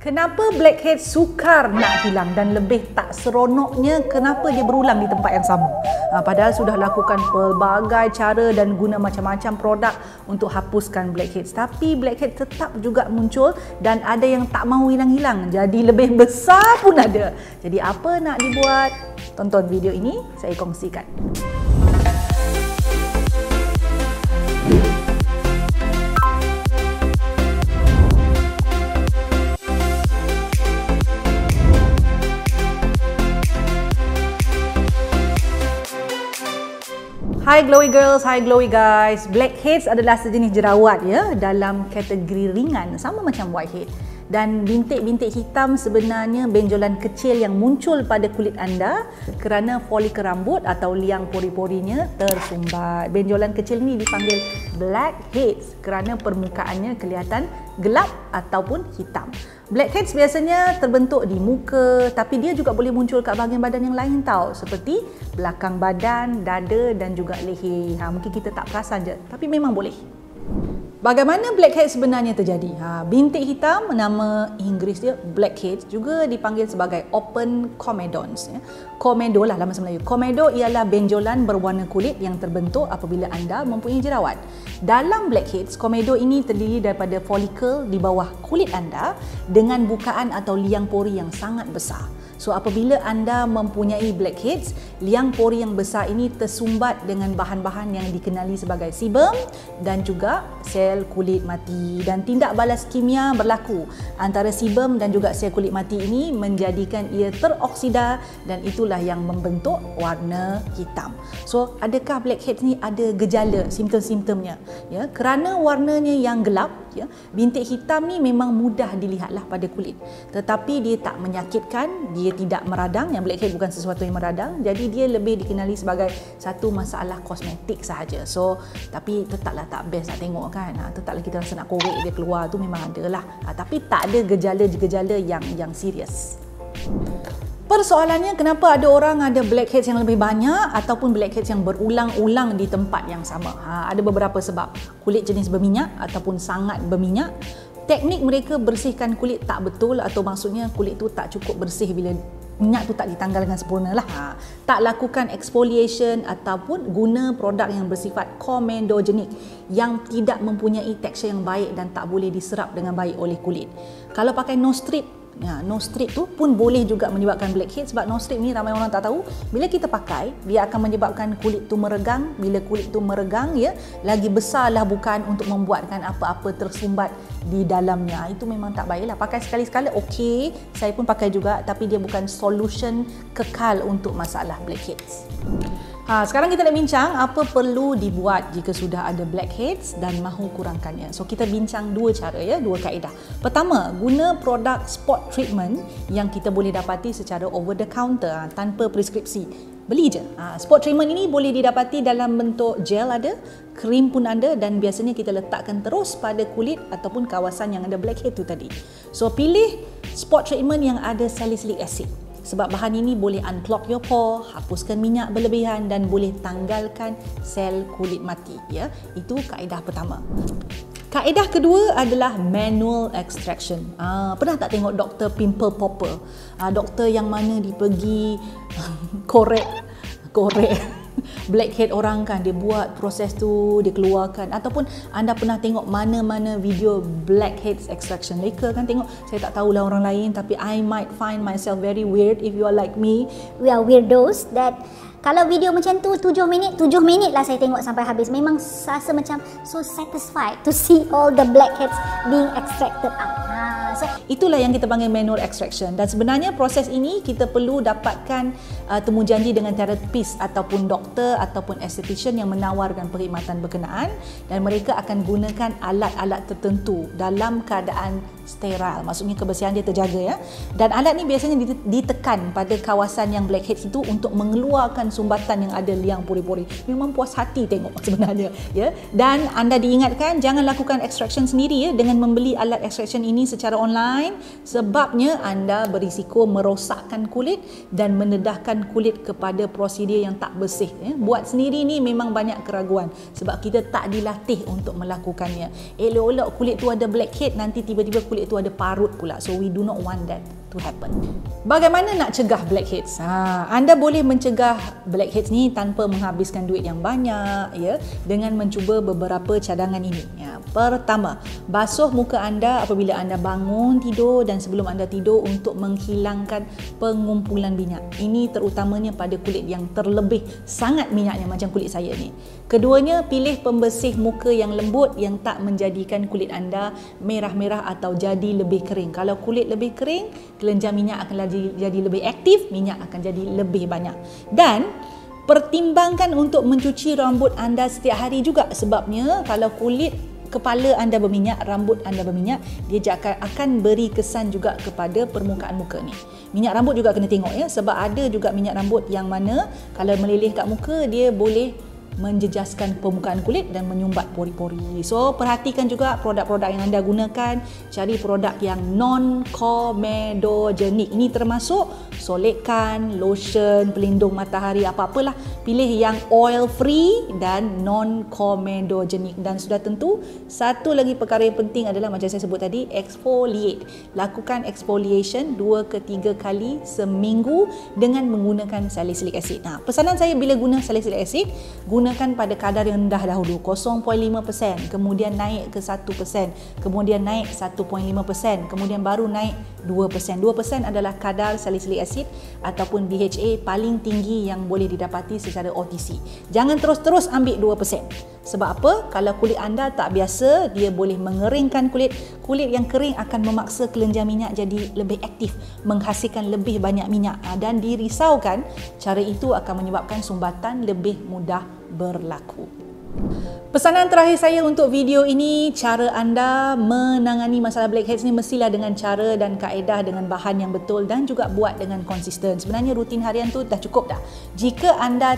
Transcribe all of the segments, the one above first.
Kenapa blackheads sukar nak hilang dan lebih tak seronoknya kenapa dia berulang di tempat yang sama? Padahal sudah lakukan pelbagai cara dan guna macam-macam produk untuk hapuskan blackheads. Tapi blackheads tetap juga muncul dan ada yang tak mahu hilang-hilang. Jadi lebih besar pun ada. Jadi apa nak dibuat? Tonton video ini, saya kongsikan. Hai glowy girls, hai glowy guys. Blackheads adalah sejenis jerawat ya dalam kategori ringan sama macam whitehead. Dan bintik-bintik hitam sebenarnya benjolan kecil yang muncul pada kulit anda kerana folikel rambut atau liang pori-porinya tersumbat. Benjolan kecil ni dipanggil blackheads kerana permukaannya kelihatan gelap ataupun hitam. Blackheads biasanya terbentuk di muka, tapi dia juga boleh muncul kat bahagian badan yang lain tau, seperti belakang badan, dada dan juga leher. Mungkin kita tak perasan je, tapi memang boleh. Bagaimana blackheads sebenarnya terjadi? Bintik hitam, nama Inggeris dia blackheads, juga dipanggil sebagai open comedons. Komedo lah nama Melayu. Komedo ialah benjolan berwarna kulit yang terbentuk apabila anda mempunyai jerawat. Dalam blackheads, komedo ini terdiri daripada folikel di bawah kulit anda dengan bukaan atau liang pori yang sangat besar. So apabila anda mempunyai blackheads, liang pori yang besar ini tersumbat dengan bahan-bahan yang dikenali sebagai sebum dan juga sel kulit mati, dan tindak balas kimia berlaku antara sebum dan juga sel kulit mati ini menjadikan ia teroksida dan itulah yang membentuk warna hitam. So adakah blackheads ni ada gejala simptom-simptomnya? Ya, kerana warnanya yang gelap, ya, bintik hitam ni memang mudah dilihatlah pada kulit. Tetapi dia tak menyakitkan, dia tidak meradang. Yang blackhead bukan sesuatu yang meradang. Jadi dia lebih dikenali sebagai satu masalah kosmetik sahaja. So, tapi tetaplah tak best nak tengok kan. Tetaplah kita rasa nak korek dia keluar tu memang ada lah. Tapi tak ada gejala-gejala yang serius. Persoalannya kenapa ada orang ada blackheads yang lebih banyak ataupun blackheads yang berulang-ulang di tempat yang sama? Ada beberapa sebab. Kulit jenis berminyak ataupun sangat berminyak. Teknik mereka bersihkan kulit tak betul, atau maksudnya kulit tu tak cukup bersih bila minyak tu tak ditanggal dengan sempurna lah. Tak lakukan exfoliation ataupun guna produk yang bersifat komedogenik yang tidak mempunyai tekstur yang baik dan tak boleh diserap dengan baik oleh kulit. Kalau pakai no strip, no strip tu pun boleh juga menyebabkan blackheads, sebab no strip ni ramai orang tak tahu, bila kita pakai dia akan menyebabkan kulit tu meregang. Bila kulit tu meregang, ya, lagi besarlah bukan untuk membuatkan apa-apa tersumbat di dalamnya. Itu memang tak baiklah. Pakai sekali-sekala okey, saya pun pakai juga, tapi dia bukan solution kekal untuk masalah blackheads. Sekarang kita nak bincang apa perlu dibuat jika sudah ada blackheads dan mahu kurangkannya. So kita bincang dua cara, ya, dua kaedah. Pertama, guna produk spot treatment yang kita boleh dapati secara over the counter tanpa preskripsi. Beli je. Spot treatment ini boleh didapati dalam bentuk gel ada, krim pun ada, dan biasanya kita letakkan terus pada kulit ataupun kawasan yang ada blackhead tu tadi. So pilih spot treatment yang ada salicylic acid. Sebab bahan ini boleh unclog your pore, hapuskan minyak berlebihan dan boleh tanggalkan sel kulit mati. Ya, itu kaedah pertama. Kaedah kedua adalah manual extraction. Pernah tak tengok doktor pimple popper? Doktor yang mana dia pergi korek blackhead orang kan, dia buat proses tu, dia keluarkan. Ataupun anda pernah tengok mana-mana video blackheads extraction? Mereka kan tengok, saya tak tahulah orang lain, tapi I might find myself very weird if you are like me. We are weirdos that kalau video macam tu 7 minit lah saya tengok sampai habis. Memang rasa macam so satisfied to see all the blackheads being extracted out. So itulah yang kita panggil manual extraction, dan sebenarnya proses ini kita perlu dapatkan temujanji dengan terapis ataupun doktor ataupun esthetician yang menawarkan perkhidmatan berkenaan, dan mereka akan gunakan alat-alat tertentu dalam keadaan sterile, maksudnya kebersihan dia terjaga, ya. Dan alat ni biasanya ditekan pada kawasan yang blackheads itu untuk mengeluarkan sumbatan yang ada liang pori-pori. Memang puas hati tengok sebenarnya, ya. Dan anda diingatkan jangan lakukan extraction sendiri, ya, dengan membeli alat extraction ini secara online, sebabnya anda berisiko merosakkan kulit dan mendedahkan kulit kepada prosedur yang tak bersih. Buat sendiri ni memang banyak keraguan sebab kita tak dilatih untuk melakukannya. Elok-elok kulit tu ada blackhead, nanti tiba-tiba kulit tu ada parut pula. So we do not want that to happen. Bagaimana nak cegah blackheads? Anda boleh mencegah blackheads ni tanpa menghabiskan duit yang banyak, ya, dengan mencuba beberapa cadangan ini. Ya, pertama, basuh muka anda apabila anda bangun tidur dan sebelum anda tidur untuk menghilangkan pengumpulan minyak. Ini terutamanya pada kulit yang terlebih sangat minyaknya macam kulit saya ni. Keduanya, pilih pembersih muka yang lembut yang tak menjadikan kulit anda merah-merah atau jadi lebih kering. Kalau kulit lebih kering, kelenjar minyak akan jadi lebih aktif, minyak akan jadi lebih banyak. Dan pertimbangkan untuk mencuci rambut anda setiap hari juga, sebabnya kalau kulit kepala anda berminyak, rambut anda berminyak, dia akan beri kesan juga kepada permukaan muka ni. Minyak rambut juga kena tengok, ya, sebab ada juga minyak rambut yang mana kalau meleleh kat muka dia boleh menjejaskan permukaan kulit dan menyumbat pori-pori. So perhatikan juga produk-produk yang anda gunakan, cari produk yang non-comedogenic. Ini termasuk solekan, lotion, pelindung matahari, apa-apalah. Pilih yang oil free dan non-comedogenic. Dan sudah tentu satu lagi perkara yang penting adalah macam saya sebut tadi, exfoliate. Lakukan exfoliation 2 ke 3 kali seminggu dengan menggunakan salicylic acid. Pesanan saya bila guna salicylic acid, gunakan pada kadar yang rendah dahulu, 0.5%, kemudian naik ke 1%, kemudian naik 1.5%, kemudian baru naik 2%. 2% adalah kadar salicylic acid ataupun BHA paling tinggi yang boleh didapati secara OTC. Jangan terus-terus ambil 2%. Sebab apa? Kalau kulit anda tak biasa, dia boleh mengeringkan kulit. Kulit yang kering akan memaksa kelenjar minyak jadi lebih aktif, menghasilkan lebih banyak minyak, dan dirisaukan cara itu akan menyebabkan sumbatan lebih mudah berlaku. Pesanan terakhir saya untuk video ini, cara anda menangani masalah blackheads ni mestilah dengan cara dan kaedah dengan bahan yang betul dan juga buat dengan konsisten. Sebenarnya rutin harian tu dah cukup dah. Jika anda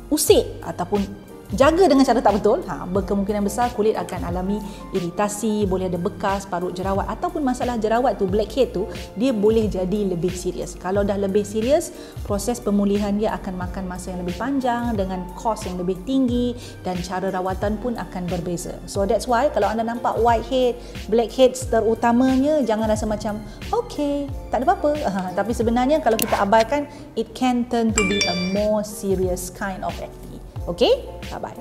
usik ataupun jaga dengan cara tak betul, berkemungkinan besar kulit akan alami iritasi, boleh ada bekas, parut jerawat, ataupun masalah jerawat tu, blackhead tu, dia boleh jadi lebih serius. Kalau dah lebih serius, proses pemulihan dia akan makan masa yang lebih panjang dengan kos yang lebih tinggi dan cara rawatan pun akan berbeza. So that's why kalau anda nampak whitehead, blackheads terutamanya, jangan rasa macam okay, tak ada apa-apa. Tapi sebenarnya kalau kita abaikan, it can turn to be a more serious kind of acne. Okay, bye-bye.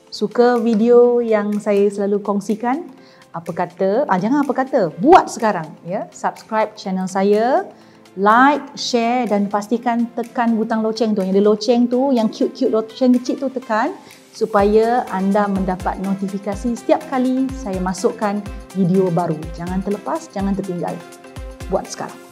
Suka video yang saya selalu kongsikan? Apa kata? Jangan apa kata, buat sekarang, ya. Subscribe channel saya, like, share dan pastikan tekan butang loceng tu. Yang ada loceng tu, yang cute-cute loceng kecil tu tekan supaya anda mendapat notifikasi setiap kali saya masukkan video baru. Jangan terlepas, jangan tertinggal. Buat sekarang.